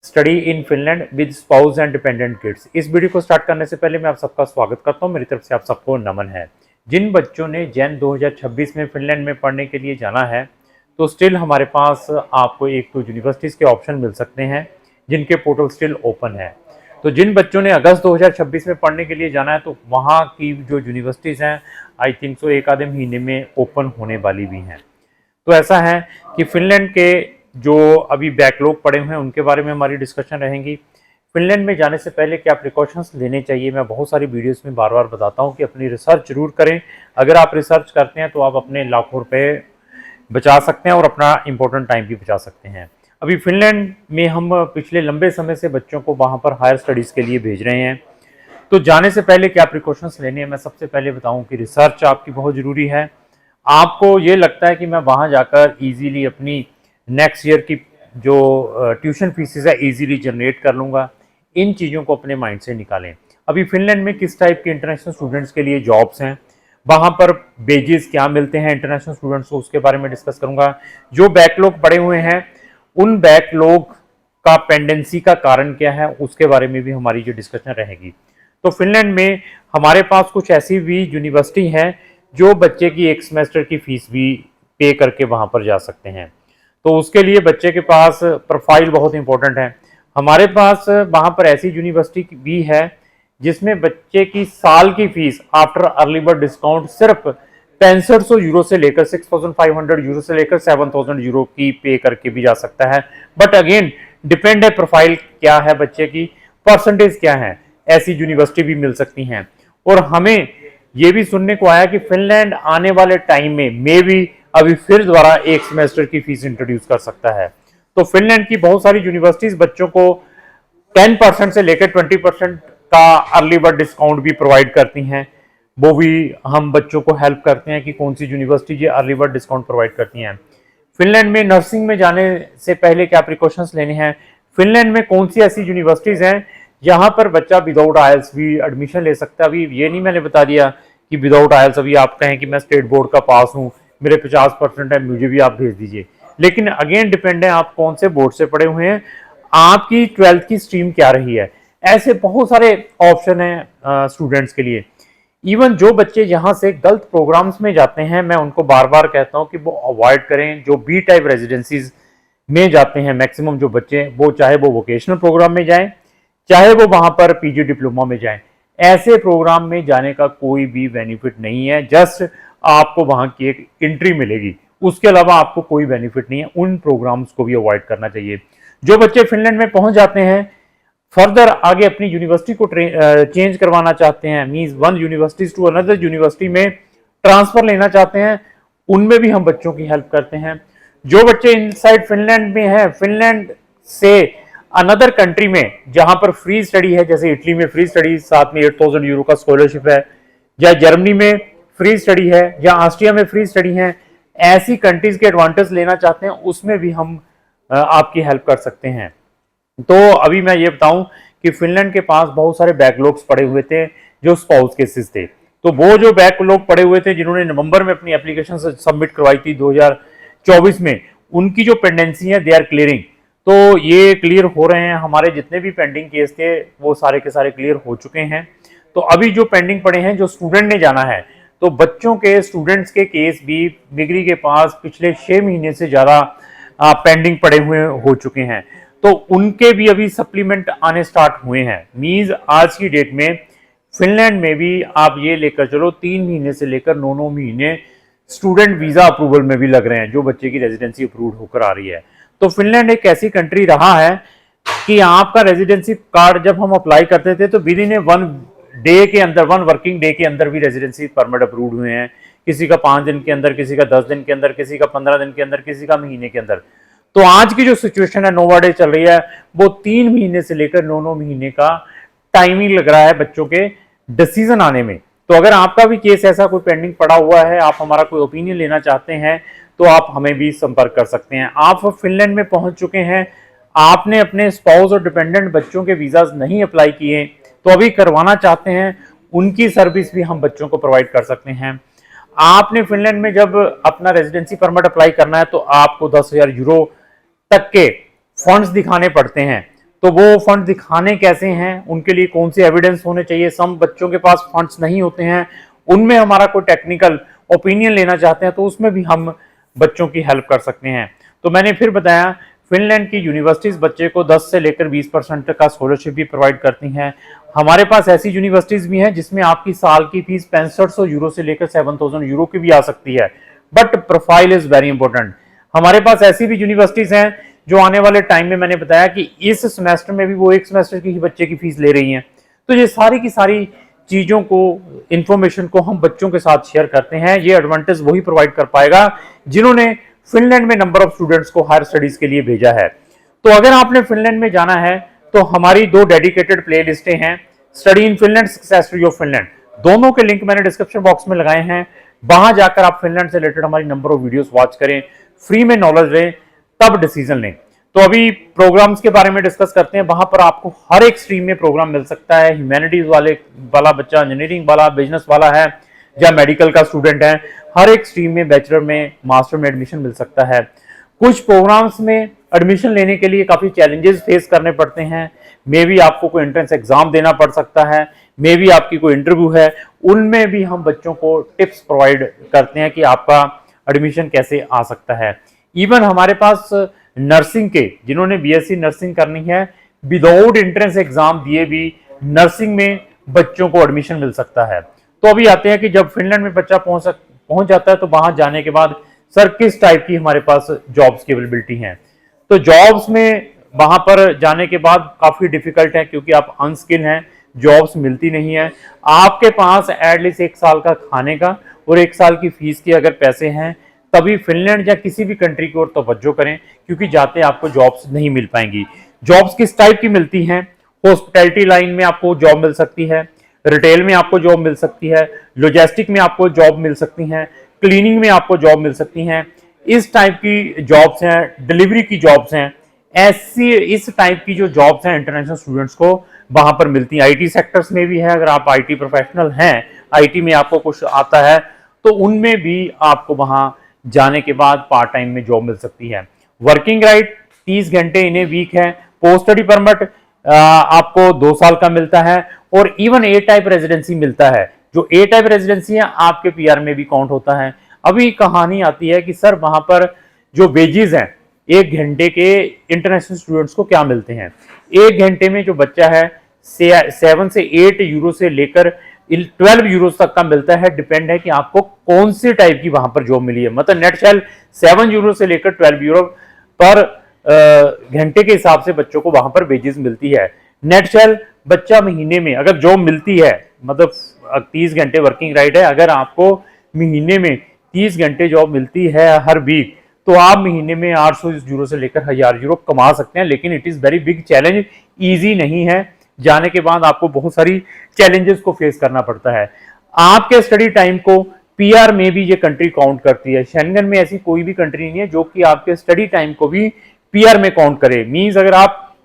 Study in Finland with spouse and dependent kids. इस video को start करने से पहले मैं आप सबका स्वागत करता हूं। मेरी तरफ से आप सबको नमन है। जिन बच्चों ने जैन 2026 में फिनलैंड में पढ़ने के लिए जाना है तो स्टिल हमारे पास आपको एक तो यूनिवर्सिटीज़ के ऑप्शन मिल सकते हैं जिनके पोर्टल स्टिल ओपन है। तो जिन बच्चों ने अगस्त 2026 में पढ़ने के लिए जाना है तो वहाँ की जो यूनिवर्सिटीज़ हैं आई थिंक सो एक आधे महीने में ओपन होने वाली भी हैं। तो ऐसा है कि फिनलैंड के जो अभी बैकलॉग पड़े हुए हैं उनके बारे में हमारी डिस्कशन रहेंगी। फिनलैंड में जाने से पहले क्या प्रिकॉशंस लेने चाहिए, मैं बहुत सारी वीडियोस में बार बार बताता हूं कि अपनी रिसर्च जरूर करें। अगर आप रिसर्च करते हैं तो आप अपने लाखों रुपए बचा सकते हैं और अपना इंपॉर्टेंट टाइम भी बचा सकते हैं। अभी फिनलैंड में हम पिछले लंबे समय से बच्चों को वहाँ पर हायर स्टडीज़ के लिए भेज रहे हैं। तो जाने से पहले क्या प्रिकॉशंस लेने हैं, मैं सबसे पहले बताऊँ कि रिसर्च आपकी बहुत ज़रूरी है। आपको ये लगता है कि मैं वहाँ जाकर ईजीली अपनी नेक्स्ट ईयर की जो ट्यूशन फीसेस है ईजीली जनरेट कर लूँगा, इन चीज़ों को अपने माइंड से निकालें। अभी फिनलैंड में किस टाइप के इंटरनेशनल स्टूडेंट्स के लिए जॉब्स हैं, वहाँ पर वेजेस क्या मिलते हैं इंटरनेशनल स्टूडेंट्स को, उसके बारे में डिस्कस करूँगा। जो बैकलॉग पड़े हुए हैं उन बैकलॉग का पेंडेंसी का कारण क्या है उसके बारे में भी हमारी जो डिस्कशन रहेगी। तो फिनलैंड में हमारे पास कुछ ऐसी भी यूनिवर्सिटी हैं जो बच्चे की एक सेमेस्टर की फीस भी पे करके वहाँ पर जा सकते हैं। तो उसके लिए बच्चे के पास प्रोफाइल बहुत इंपॉर्टेंट है। हमारे पास वहाँ पर ऐसी यूनिवर्सिटी भी है जिसमें बच्चे की साल की fees after early bird discount सिर्फ 6500 यूरो से लेकर 6500 यूरो से लेकर 7000 यूरो की पे करके भी जा सकता है। बट अगेन डिपेंड है प्रोफाइल क्या है बच्चे की, परसेंटेज क्या है, ऐसी यूनिवर्सिटी भी मिल सकती हैं। और हमें ये भी सुनने को आया कि फिनलैंड आने वाले टाइम में मे भी अभी फिर दोबारा एक सेमेस्टर की फीस इंट्रोड्यूस कर सकता है। तो फिनलैंड की बहुत सारी यूनिवर्सिटीज बच्चों को 10% से लेकर 20% का अर्ली बर्ड डिस्काउंट भी प्रोवाइड करती हैं। वो भी हम बच्चों को हेल्प करते हैं कि कौन सी यूनिवर्सिटी ये अर्ली बर्ड डिस्काउंट प्रोवाइड करती हैं। फिनलैंड में नर्सिंग में जाने से पहले क्या प्रिकॉशंस लेने हैं, फिनलैंड में कौन सी ऐसी यूनिवर्सिटीज हैं जहां पर बच्चा विदाउट आयल्स भी एडमिशन ले सकता है। अभी ये नहीं मैंने बता दिया कि विदाउट आयल्स अभी आप कहें कि मैं स्टेट बोर्ड का पास हूं, मेरे 50% है, मुझे भी आप भेज दीजिए। लेकिन अगेन डिपेंड है आप कौन से बोर्ड से पढ़े हुए हैं, आपकी 12th की स्ट्रीम क्या रही है। ऐसे बहुत सारे ऑप्शन हैं स्टूडेंट्स के लिए। इवन जो बच्चे यहाँ से गलत प्रोग्राम्स में जाते हैं मैं उनको बार बार कहता हूँ कि वो अवॉइड करें। जो बी टाइप रेजिडेंसीज में जाते हैं मैक्सिमम जो बच्चे, वो चाहे वो वोकेशनल प्रोग्राम में जाएं चाहे वो वहां पर पीजी डिप्लोमा में जाएं, ऐसे प्रोग्राम में जाने का कोई भी बेनिफिट नहीं है। जस्ट आपको वहां की एक एंट्री मिलेगी, उसके अलावा आपको कोई बेनिफिट नहीं है। उन प्रोग्राम्स को भी अवॉइड करना चाहिए। जो बच्चे फिनलैंड में पहुंच जाते हैं फर्दर आगे अपनी यूनिवर्सिटी को चेंज करवाना चाहते हैं, means one university to another university में ट्रांसफर लेना चाहते हैं, उनमें भी हम बच्चों की हेल्प करते हैं। जो बच्चे इनसाइड फिनलैंड में हैं, फिनलैंड से अनदर कंट्री में जहां पर फ्री स्टडी है, जैसे इटली में फ्री स्टडी साथ में 8000 यूरो का स्कॉलरशिप है, या जर्मनी में फ्री स्टडी है, या ऑस्ट्रिया में फ्री स्टडी है, ऐसी कंट्रीज के एडवांटेज लेना चाहते हैं उसमें भी हम आपकी हेल्प कर सकते हैं। तो अभी मैं ये बताऊं कि फिनलैंड के पास बहुत सारे बैकलॉग्स पड़े हुए थे जो स्पाउस केसेस थे। तो वो जो बैकलॉग पड़े हुए थे जिन्होंने नवंबर में अपनी एप्लीकेशन सबमिट करवाई थी 2024 में, उनकी जो पेंडेंसी है दे आर क्लियरिंग। तो ये क्लियर हो रहे हैं। हमारे जितने भी पेंडिंग केस थे वो सारे के सारे क्लियर हो चुके हैं। तो अभी जो पेंडिंग पड़े हैं, जो स्टूडेंट ने जाना है, तो बच्चों के स्टूडेंट्स के केस भी मिगरी के पास पिछले 6 महीने से ज़्यादा पेंडिंग पड़े हुए हो चुके हैं। तो उनके भी अभी सप्लीमेंट आने स्टार्ट हुए हैं। मीन्स आज की डेट में फिनलैंड में भी आप ये लेकर चलो 3 महीने से लेकर 9 महीने स्टूडेंट वीज़ा अप्रूवल में भी लग रहे हैं जो बच्चे की रेजिडेंसी अप्रूव होकर आ रही है। तो फिनलैंड एक ऐसी कंट्री रहा है कि आपका रेजिडेंसी कार्ड जब हम अप्लाई करते थे तो विद इन 1 डे के अंदर, 1 वर्किंग डे के अंदर भी रेजिडेंसी परमिट अप्रूव हुए हैं। किसी का 5 दिन के अंदर, किसी का 10 दिन के अंदर, किसी का 15 दिन के अंदर, किसी का महीने के अंदर। तो आज की जो सिचुएशन है नोवा डे चल रही है, वो 3 महीने से लेकर 9 महीने का टाइमिंग लग रहा है बच्चों के डिसीजन आने में। तो अगर आपका भी केस ऐसा कोई पेंडिंग पड़ा हुआ है, आप हमारा कोई ओपिनियन लेना चाहते हैं, तो आप हमें भी संपर्क कर सकते हैं। आप फिनलैंड में पहुंच चुके हैं, आपने अपने स्पाउस और डिपेंडेंट बच्चों के वीजाज नहीं अप्लाई किए तो अभी करवाना चाहते हैं, उनकी सर्विस भी हम बच्चों को प्रोवाइड कर सकते हैं। आपने फिनलैंड में जब अपना रेजिडेंसी परमिट अप्लाई करना है तो आपको 10,000 यूरो तक के फंड्स दिखाने पड़ते हैं। तो वो फंड दिखाने कैसे हैं, उनके लिए कौन से एविडेंस होने चाहिए। सम बच्चों के पास फंड्स नहीं होते हैं, उनमें हमारा कोई टेक्निकल ओपिनियन लेना चाहते हैं तो उसमें भी हम बच्चों की हेल्प कर सकते हैं। तो मैंने फिर बताया फिनलैंड की यूनिवर्सिटीज बच्चे को 10 से लेकर 20% तक का स्कॉलरशिप भी प्रोवाइड करती हैं। हमारे पास ऐसी यूनिवर्सिटीज भी हैं जिसमें आपकी साल की फीस 6500 यूरो से लेकर 7000 यूरो की भी आ सकती है, but profile is very important. हमारे पास ऐसी भी यूनिवर्सिटीज हैं जो आने वाले टाइम में मैंने बताया कि इस सेमेस्टर में भी वो एक सेमेस्टर की ही बच्चे की फीस ले रही हैं। तो ये सारी की सारी चीजों को, इंफॉर्मेशन को हम बच्चों के साथ शेयर करते हैं। ये एडवांटेज वही प्रोवाइड कर पाएगा जिन्होंने फिनलैंड में नंबर ऑफ स्टूडेंट्स को हायर स्टडीज के लिए भेजा है। तो अगर आपने फिनलैंड में जाना है तो हमारी 2 डेडिकेटेड प्ले लिस्टें हैं, study in Finland, success story of Finland. दोनों के लिंक मैंने डिस्क्रिप्शन बॉक्स में लगाए हैं। वहां जाकर आप फिनलैंड से रिलेटेड हमारी नंबर ऑफ वीडियोस वॉच करें, फ्री में नॉलेज लें, तब डिसीजन लें। तो अभी प्रोग्राम्स के बारे में डिस्कस करते हैं। वहां पर आपको हर एक स्ट्रीम में प्रोग्राम मिल सकता है। ह्यूमैनिटीज वाला बच्चा, इंजीनियरिंग वाला, बिजनेस वाला है या मेडिकल का स्टूडेंट है, हर एक स्ट्रीम में बैचलर में, मास्टर में एडमिशन मिल सकता है। कुछ प्रोग्राम्स में एडमिशन लेने के लिए काफी चैलेंजेस फेस करने पड़ते हैं। मे बी आपको कोई एंट्रेंस एग्जाम देना पड़ सकता है, मे बी आपकी कोई इंटरव्यू है, उनमें भी हम बच्चों को टिप्स प्रोवाइड करते हैं कि आपका एडमिशन कैसे आ सकता है। इवन हमारे पास नर्सिंग के, जिन्होंने बीएससी नर्सिंग करनी है, विदाउट एंट्रेंस एग्जाम दिए भी नर्सिंग में बच्चों को एडमिशन मिल सकता है। तो अभी आते हैं कि जब फिनलैंड में बच्चा पहुंच जाता है तो वहां जाने के बाद सर किस टाइप की हमारे पास जॉब्स की अवेलेबिलिटी है। तो जॉब्स में वहां पर जाने के बाद काफी डिफिकल्ट है क्योंकि आप अनस्किल हैं, जॉब्स मिलती नहीं है। आपके पास एटलीस्ट 1 साल का खाने का और 1 साल की फीस के अगर पैसे हैं तभी फिनलैंड या किसी भी कंट्री की ओर तवज्जो करें, क्योंकि जाते आपको जॉब्स नहीं मिल पाएंगी। जॉब्स किस टाइप की मिलती हैं? हॉस्पिटैलिटी लाइन में आपको जॉब मिल सकती है, रिटेल में आपको जॉब मिल सकती है, लॉजिस्टिक में आपको जॉब मिल सकती हैं, क्लीनिंग में आपको जॉब मिल सकती हैं। इस टाइप की जॉब्स हैं, डिलीवरी की जॉब्स हैं। ऐसी इस टाइप की जो जॉब्स हैं इंटरनेशनल स्टूडेंट्स को वहां पर मिलती हैं। आईटी सेक्टर्स में भी है, अगर आप आईटी प्रोफेशनल हैं, आईटी में आपको कुछ आता है तो उनमें भी आपको वहां जाने के बाद पार्ट टाइम में जॉब मिल सकती है। वर्किंग राइट 30 घंटे इन ए वीक है। पोस्ट स्टडी परमिट आपको 2 साल का मिलता है और इवन ए टाइप रेजिडेंसी मिलता है। जो ए टाइप रेजिडेंसी है आपके पीआर में भी काउंट होता है। अभी कहानी आती है कि सर वहां पर जो वेजेस हैं 1 घंटे के इंटरनेशनल स्टूडेंट्स को क्या मिलते हैं। 1 घंटे में जो बच्चा है 7 से 8 यूरो से लेकर 12 यूरो तक का मिलता है। डिपेंड है कि आपको कौन सी टाइप की वहां पर जॉब मिली है। मतलब नेट शेल 7 यूरो से लेकर 12 यूरो पर घंटे के हिसाब से बच्चों को वहां पर वेजेस मिलती है। नेट शेल बच्चा महीने में अगर जॉब मिलती है, मतलब 30 घंटे वर्किंग राइट है, अगर आपको महीने में 30 घंटे जॉब मिलती है हर वीक, तो आप महीने में 800 यूरो से लेकर 1000 यूरो कमा सकते हैं। लेकिन it is very big challenge, easy नहीं है। जाने के बाद आपको बहुत सारी चैलेंजेस को फेस करना पड़ता है। आपके स्टडी टाइम को पीआर में भी ये कंट्री काउंट करती है। शेंगन में ऐसी कोई भी कंट्री नहीं है जो कि आपके स्टडी टाइम को भी पीआर में काउंट करे। मींस अगर आप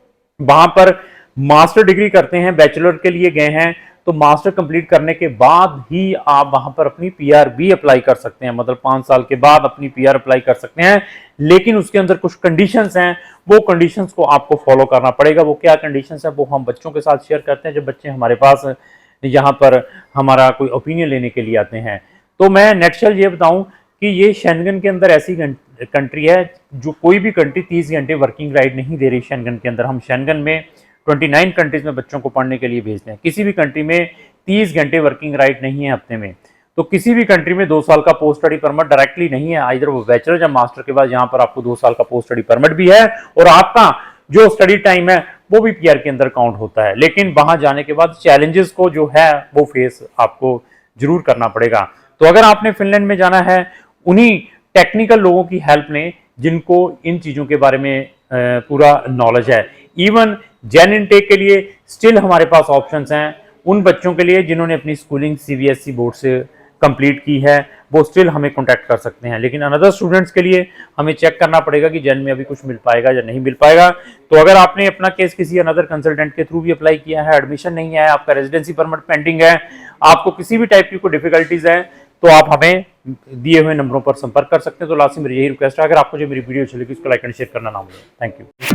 वहां पर मास्टर डिग्री करते हैं, बैचलर के लिए गए हैं, तो मास्टर कंप्लीट करने के बाद ही आप वहां पर अपनी पीआर भी अप्लाई कर सकते हैं। मतलब 5 साल के बाद अपनी पीआर अप्लाई कर सकते हैं, लेकिन उसके अंदर कुछ कंडीशंस हैं, वो कंडीशंस को आपको फॉलो करना पड़ेगा। वो क्या कंडीशंस है वो हम बच्चों के साथ शेयर करते हैं जब बच्चे हमारे पास यहाँ पर हमारा कोई ओपिनियन लेने के लिए आते हैं। तो मैं नेटशल ये बताऊं कि ये शेंगन के अंदर ऐसी कंट्री है जो कोई भी कंट्री 30 घंटे वर्किंग राइट नहीं दे रही। शेंगन के अंदर हम शेंगन में 29 कंट्रीज में बच्चों को पढ़ने के लिए भेजते हैं। किसी भी कंट्री में 30 घंटे वर्किंग राइट नहीं है हफ्ते में। तो किसी भी कंट्री में 2 साल का पोस्ट स्टडी परमिट डायरेक्टली नहीं है, इधर वो बैचलर या मास्टर के बाद यहाँ पर आपको 2 साल का पोस्ट स्टडी परमिट भी है और आपका जो स्टडी टाइम है वो भी पीआर के अंदर काउंट होता है। लेकिन वहां जाने के बाद चैलेंजेस को जो है वो फेस आपको जरूर करना पड़ेगा। तो अगर आपने फिनलैंड में जाना है, उन्हीं टेक्निकल लोगों की हेल्प लें जिनको इन चीजों के बारे में पूरा नॉलेज है। इवन जेन इनटेक के लिए स्टिल हमारे पास ऑप्शंस हैं। उन बच्चों के लिए जिन्होंने अपनी स्कूलिंग सीबीएसई बोर्ड से कंप्लीट की है वो स्टिल हमें कांटेक्ट कर सकते हैं। लेकिन अनदर स्टूडेंट्स के लिए हमें चेक करना पड़ेगा कि जेन में अभी कुछ मिल पाएगा या नहीं मिल पाएगा। तो अगर आपने अपना केस किसी अनदर कंसल्टेंट के थ्रू भी अप्लाई किया है, एडमिशन नहीं है, आपका रेजिडेंसी परमिट पेंडिंग है, आपको किसी भी टाइप की कोई डिफिकल्टीज है, तो आप हमें दिए हुए नंबरों पर संपर्क कर सकते हैं। तो लास्ट में मेरी यही रिक्वेस्ट है, अगर आपको जो मेरी वीडियो अच्छी लगी उसको लाइक एंड शेयर करना ना भूलें। Thank you.